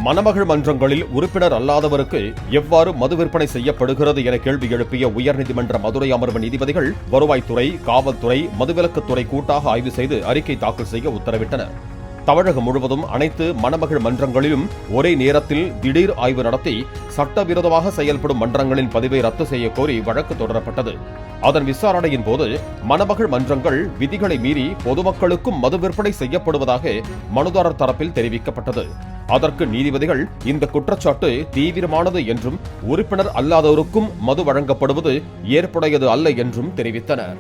மணமகள் மன்றங்களில் உறுப்பினர் அல்லாதவருக்கு எவ்வாறு மது விற்பனை செய்யப்படுகிறது என கேள்வி எழுப்பிய உயர்நீதிமன்ற மதுரை அமர்வு நீதிபதிகள் வருவாய்த்துறை, காவல்துறை, மதுவிலக்குத்துறை கூட்டாக ஆய்வு செய்து அறிக்கை தாக்கல் செய்ய உத்தரவிட்டனர். தமிழகம் முழுவதும் அனைத்து மணமகள் மன்றங்களிலும் ஒரே நேரத்தில் திடீர் ஆய்வு நடத்தி சட்டவிரோதமாக செயல்படும் மன்றங்களின் பதிவை ரத்து செய்ய கோரி வழக்கு தொடரப்பட்டது. அதன் விசாரணையின் போது மணமகள் மன்றங்கள் விதிகளை மீறி பொதுமக்களுக்கும் மது விற்பனை செய்யப்படுவதாக மனுதாரர் தரப்பில் தெரிவிக்கப்பட்டது. அதற்கு நீதிபதிகள் இந்த குற்றச்சாட்டு தீவிரமானது என்றும் உறுப்பினர் அல்லாதோருக்கும் மது வழங்கப்படுவது ஏற்புடையது அல்ல என்றும் தெரிவித்தனர்.